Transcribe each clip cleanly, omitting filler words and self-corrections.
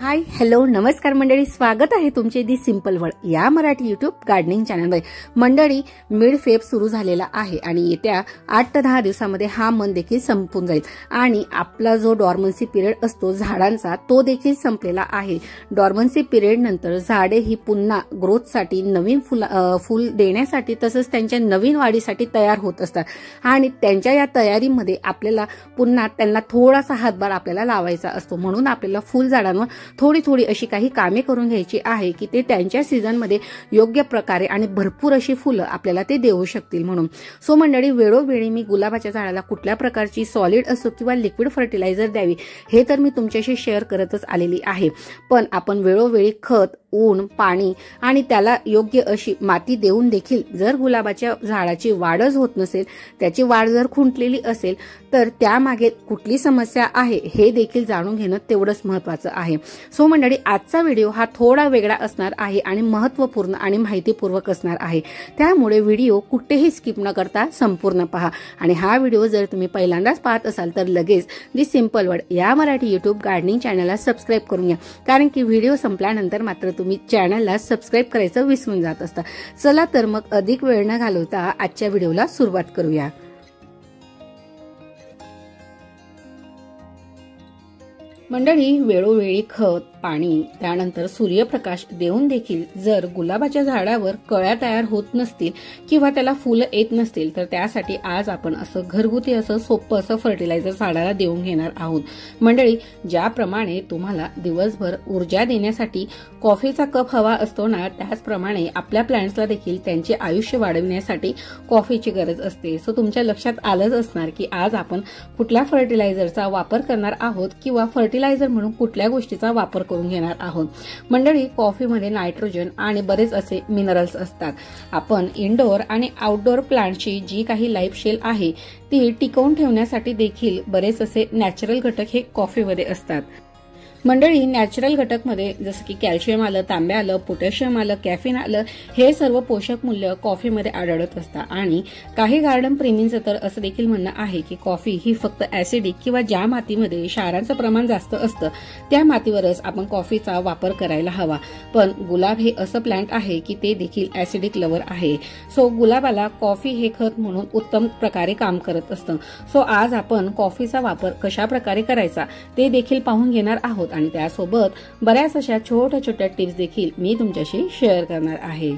Hi hello नमस्कार मंडळी, स्वागत आहे तुमचे दी सिंपल वर्ल्ड या मराठी युट्यूब गार्डनिंग चॅनलमध्ये। मंडळी, मिड फेब सुरू झालेला आहे आणि येत्या 8 ते 10 दिवसांमध्ये हा मंथ देखील संपून जाईल आणि आपला जो डॉर्मन्सी पिरियड असतो झाडांचा तो देखील संपलेला आहे। डॉर्मन्सी पिरियड नंतर झाडे ही पुन्हा ग्रोथसाठी नवीन फुल देण्यासाठी तसंच त्यांच्या नवीन वाढीसाठी तयार होत असतात आणि त्यांच्या या तयारीमध्ये आपल्याला पुन्हा त्यांना थोडासा हातभार आपल्याला लावायचा असतो। म्हणून आपल्याला फुल झाडांवर थोडी थोडी अशी काही कामे करून घ्यायची आहे की ते त्यांच्या सीझनमध्ये योग्य प्रकारे आणि भरपूर अशी फुलं आपल्याला ते देऊ शकतील म्हणून। सो मंडळी, वेळोवेळी मी गुलाबाच्या झाडाला कुठल्या प्रकारची सॉलिड असो किंवा लिक्विड फर्टिलायझर द्यावी हे तर मी तुमच्याशी शेअर करतच आलेली आहे, पण आपण वेळोवेळी खत, ऊन, पाणी आणि त्याला योग्य अशी माती देऊन देखील जर गुलाबाच्या झाडाची वाढच होत नसेल, त्याची वाढ जर खुंटलेली असेल तर त्यामागे कुठली समस्या आहे हे देखील जाणून घेणं तेवढंच महत्त्वाचं आहे। सो मंडळी, आजचा व्हिडिओ हा थोडा वेगळा असणार आहे आणि महत्त्वपूर्ण आणि माहितीपूर्वक असणार आहे, त्यामुळे व्हिडिओ कुठेही स्किप न करता संपूर्ण पहा। आणि हा व्हिडिओ जर तुम्ही पहिल्यांदाच पाहत असाल तर लगेच दी सिंपल वर्ल्ड या मराठी युट्यूब गार्डनिंग चॅनलला सबस्क्राईब करून घ्या, कारण की व्हिडिओ संपल्यानंतर मात्र तुम्ही चॅनलला सबस्क्राईब करायचं विसरून जात असता। चला तर मग अधिक वेळ न घालवता आजच्या व्हिडिओला सुरुवात करूया। मंडळी, वेळोवेळी खत, पाणी, त्यानंतर सूर्यप्रकाश देऊन देखील जर गुलाबाच्या झाडावर कळ्या तयार होत नसतील किंवा त्याला फुलं येत नसतील तर त्यासाठी आज आपण असं घरगुती असं सोपं असं फर्टिलायझर झाडाला देऊन घेणार आहोत। मंडळी, ज्याप्रमाणे तुम्हाला दिवसभर ऊर्जा देण्यासाठी कॉफीचा कप हवा असतो ना, त्याचप्रमाणे आपल्या प्लांट्सला देखील त्यांचे आयुष्य वाढविण्यासाठी कॉफीची गरज असते। सो तुमच्या लक्षात आलंच असणार की आज आपण कुठल्या फर्टिलायझरचा वापर करणार आहोत किंवा फर्टिलायझर म्हणून कुठल्या गोष्टीचा वापर करून घेणार आहोत। मंडळी, कॉफीमध्ये नायट्रोजन आणि बरेच असे मिनरल्स असतात। आपण इनडोअर आणि आउटडोअर प्लांटची जी काही लाईफ शेल आहे ती टिकवून ठेवण्यासाठी देखील बरेच असे नॅचरल घटक हे कॉफीमध्ये असतात। मंडळी, नॅचरल घटकमध्ये जसं की कॅल्शियम आलं, तांबे आलं, पोटॅशियम आलं, कॅफिन आलं, हे सर्व पोषक मूल्य कॉफीमध्ये आढळत असतात। आणि काही गार्डन प्रेमींचं तर असं देखील म्हणणं आहे की कॉफी ही फक्त ऍसिडिक किंवा ज्या मातीमध्ये क्षारांचं प्रमाण जास्त असतं त्या मातीवरच आपण कॉफीचा वापर करायला हवा, पण गुलाब हे असं प्लांट आहे की ते देखील ऍसिडिक लवर आहे। सो गुलाबाला कॉफी हे खत म्हणून उत्तम प्रकारे काम करत असतं। सो आज आपण कॉफीचा वापर कशा प्रकारे करायचा ते देखील पाहून घेणार आहोत आणि त्यासोबत बऱ्याच अशा छोट्या छोट्या टिप्स देखील मी तुमच्याशी शेअर करणार आहे।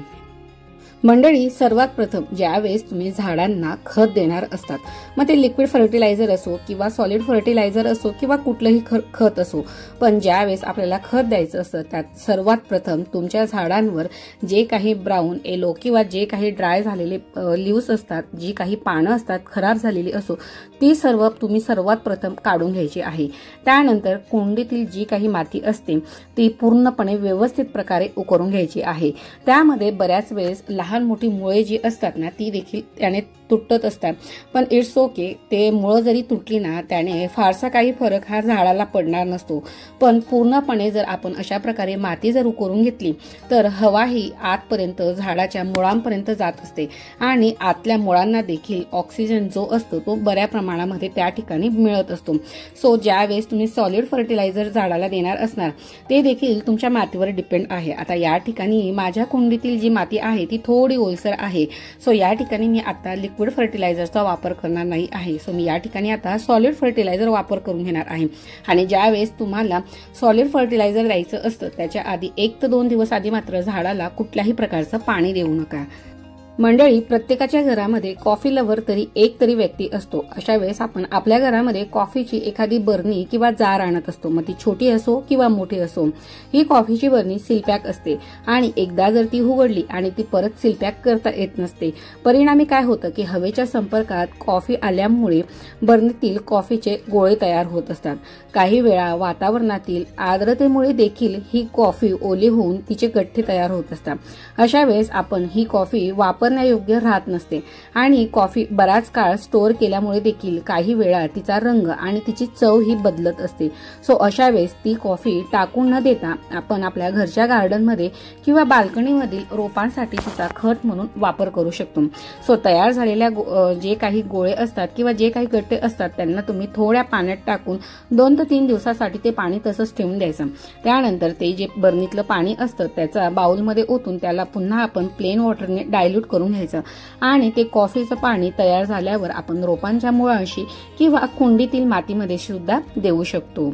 मंडळी, सर्वात प्रथम ज्यावेळेस तुम्ही झाडांना खत देणार असतात, मग ते लिक्विड फर्टिलायझर असो किंवा सॉलिड फर्टिलायझर असो किंवा कुठलंही खत असो, पण ज्यावेळेस आपल्याला खत द्यायचं असतं त्यात सर्वात प्रथम तुमच्या झाडांवर जे काही ब्राऊन, येलो किंवा जे काही ड्राय झालेले लीव्स असतात, जी काही पानं असतात खराब झालेली असो, ती सर्व तुम्ही सर्वात प्रथम काढून घ्यायची आहे। त्यानंतर कुंडीतील जी काही माती असते ती पूर्णपणे व्यवस्थित प्रकारे उकरून घ्यायची आहे। त्यामध्ये बऱ्याच वेळेस लहान मोठी मुळे जी असतात ना ती देखील त्याने तुटत असतात, पण इट्स ओके, ते मुळं जरी तुटली ना त्याने फारसा काही फरक हा झाडाला पडणार नसतो। पण पूर्णपणे जर आपण अशा प्रकारे माती जर उकरून घेतली तर हवा ही आतपर्यंत झाडाच्या मुळांपर्यंत जात असते आणि आतल्या मुळांना देखील ऑक्सिजन जो असतो तो बऱ्या प्रमाणामध्ये त्या ठिकाणी मिळत असतो। सो ज्यावेळेस तुम्ही सॉलिड फर्टिलायझर झाडाला देणार असणार ते देखील तुमच्या मातीवर डिपेंड आहे। आता या ठिकाणी माझ्या कुंडीतील जी माती आहे ती थोडी ओलसर आहे, सो या ठिकाणी मी आता लिक्विड फर्टिलायझरचा वापर करणार नाही आहे। सो मी या ठिकाणी आता सॉलिड फर्टिलायझर वापर करून घेणार आहे। आणि ज्यावेळेस तुम्हाला सॉलिड फर्टिलायझर द्यायचं असतं त्याच्या आधी 1 ते 2 दिवस आधी मात्र झाडाला कुठल्याही प्रकारचं पाणी देऊ नका। मंडळी, प्रत्येकाच्या घरामध्ये कॉफी लवर तरी एक तरी व्यक्ती असतो। अशा वेळेस आपण आपल्या घरामध्ये कॉफीची एखादी बरणी किंवा जार आणत असतो, मग ती छोटी असो किंवा मोठी असो। ही कॉफीची बरणी सीलपॅक असते आणि एकदा जर ती उघडली आणि ती परत सीलपॅक करता येत नसते, परिणामी काय होतं की हवेच्या संपर्कात कॉफी आल्यामुळे बरणीतील कॉफीचे गोळे तयार होत असतात। काही वेळा वातावरणातील आर्द्रतेमुळे देखील ही कॉफी ओली होऊन तिचे गठ्ठे तयार होत असतात। अशा वेळेस आपण ही कॉफी वापर वापरण्यायोग्य राहत नसते आणि कॉफी बराच काळ स्टोअर केल्यामुळे देखील काही वेळा तिचा रंग आणि तिची चव ही बदलत असते. सो अशा वेळेस ती कॉफी टाकून न देता आपण आपल्या घरच्या गार्डनमध्ये किंवा बाल्कनीमधील रोपांसाठी तिचा खत म्हणून वापर करू शकतो. सो तयार झालेल्या जे काही गोळे असतात किंवा जे काही गट्टे असतात त्यांना तुम्ही थोड्या पाण्यात टाकून 2 ते 3 दिवसासाठी ते पाणी तसंच ठेवून द्यायचं. त्यानंतर ते जे बर्नीतलं पाणी असतं त्याचा बाउलमध्ये ओतून त्याला पुन्हा आपण प्लेन वॉटरने डायल्यूट करून घ्यायचं आणि ते कॉफीचं पाणी तयार झाल्यावर आपण रोपांच्या मुळांशी किंवा कुंडीतील मातीमध्ये सुद्धा देऊ शकतो.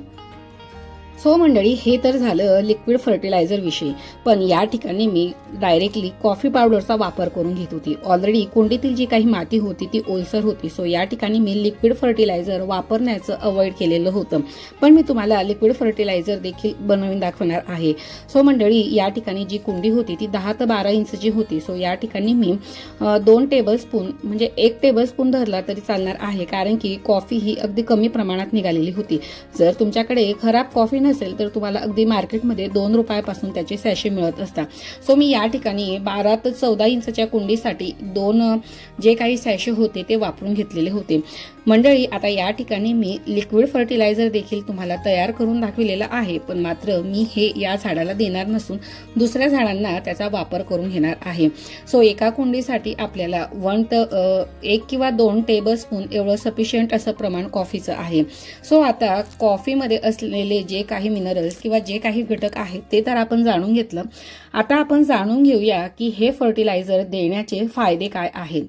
सो मंडळी, हे तर झालं लिक्विड फर्टिलायझर विषयी. पण या ठिकाणी मी डायरेक्टली कॉफी पावडरचा वापर करून घेत होती. ऑलरेडी कुंडीतील जी काही माती होती ती ओलसर होती. सो या ठिकाणी मी लिक्विड फर्टिलायझर वापरण्याचं अवॉइड केलेलं होतं. पण मी तुम्हाला लिक्विड फर्टिलायझर देखील बनवून दाखवणार आहे. सो मंडळी, या ठिकाणी जी कुंडी होती ती 10 ते 12 इंचची होती. सो या ठिकाणी मी 2 टेबलस्पून म्हणजे 1 टेबलस्पून धरला तरी चालणार आहे, कारण की कॉफी ही अगदी कमी प्रमाणात निघालेली होती. जर तुमच्याकडे खराब कॉफी नसेल तर तुम्हाला अगदी मार्केटमध्ये 2 रुपयापासून त्याचे सॅशे मिळत असतात. सो मी या ठिकाणी 12 ते 14 इंचच्या कुंडीसाठी 2 जे काही सॅशे होते ते वापरून घेतलेले होते. मंडळी, आता या ठिकाणी मी लिक्विड फर्टिलायझर देखील तुम्हाला तयार करून दाखविलेला आहे, पण मात्र मी हे या झाडाला देणार नसून दुसऱ्या झाडांना त्याचा वापर करून घेणार आहे. सो एका कुंडीसाठी आपल्याला 1 किंवा 2 टेबलस्पून एवढं सफिशियंट असं प्रमाण कॉफीचं आहे. सो आता कॉफीमध्ये असलेले जे काही मिनरल्स किंवा जे काही घटक आहेत ते तर आपण जाणून घेतलं. आता आपण जाणून घेऊया की हे फर्टिलायझर देण्याचे फायदे काय आहेत.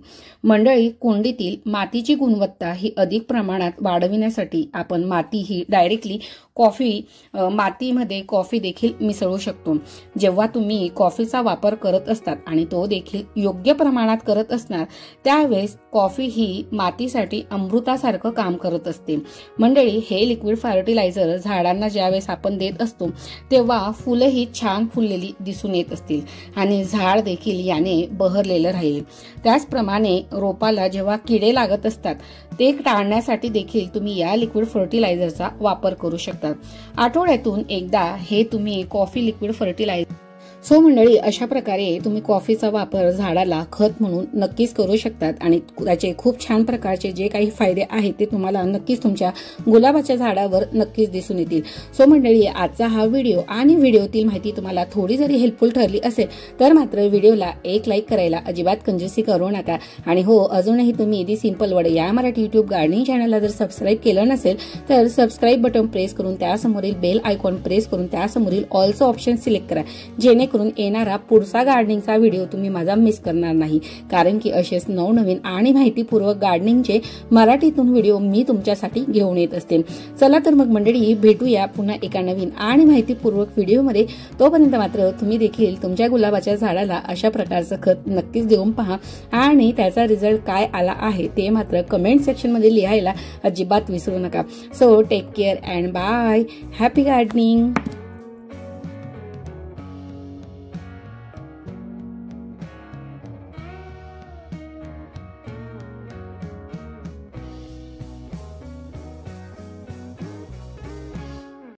मंडळी, कुंडीतील मातीची गुणवत्ता ही अधिक प्रमाणात वाढविण्यासाठी आपण माती ही डायरेक्टली मातीमध्ये कॉफी देखील मिसळू शकतो. जेव्हा तुम्ही कॉफीचा वापर करत असतात आणि तो देखील योग्य प्रमाणात करत असणार त्यावेळेस कॉफी ही मातीसाठी अमृतासारखं काम करत असते. मंडळी, हे लिक्विड फर्टिलायझर झाडांना ज्यावेळेस आपण देत असतो तेव्हा फुलंही छान फुललेली दिसून येत असतील आणि झाड देखील याने बहरलेलं राहील. त्याचप्रमाणे रोपाला जेव्हा किडे लागत असतात ते टाळण्यासाठी देखील तुम्ही या लिक्विड फर्टिलायझरचा वापर करू शकता. आठवड्यातून एकदा हे तुम्ही कॉफी लिक्विड फर्टिलायझर. सो मंडळी, अशा प्रकारे तुम्ही कॉफीचा वापर झाडाला खत म्हणून नक्कीच करू शकतात आणि त्याचे खूप छान प्रकारचे जे काही फायदे आहेत ते तुम्हाला नक्कीच तुमच्या गुलाबाच्या झाडावर नक्कीच दिसून येतील. सो मंडळी, आजचा हा व्हिडिओ आणि व्हिडिओतील माहिती तुम्हाला थोडी जरी हेल्पफुल ठरली असेल तर मात्र व्हिडिओला एक लाईक करायला अजिबात कंजूसी करू नका. आणि हो, अजूनही तुम्ही दी सिंपल वर्ड या मराठी युट्यूब गार्डनिंग चॅनलला जर सबस्क्राईब केलं नसेल तर सबस्क्राईब बटन प्रेस करून त्यासमोरील बेल आयकॉन प्रेस करून त्यासमोरील ऑलचं ऑप्शन सिलेक्ट करा, जेणेकरून येणारा पुढचा गार्डनिंगचा व्हिडिओ तुम्ही माझा मिस करणार नाही. कारण की असेच नवनवीन आणि माहितीपूर्वक गार्डनिंगचे मराठीतून व्हिडिओ मी तुमच्यासाठी घेऊन येत असते. चला तर मग मंडळी, भेटूया पुन्हा एका नवीन आणि माहितीपूर्वक व्हिडिओमध्ये. तोपर्यंत मात्र तुम्ही देखील तुमच्या गुलाबाच्या झाडाला अशा प्रकारचं खत नक्कीच देऊन पहा आणि त्याचा रिझल्ट काय आला आहे ते मात्र कमेंट सेक्शनमध्ये लिहायला अजिबात विसरू नका. So take care and bye. Happy gardening.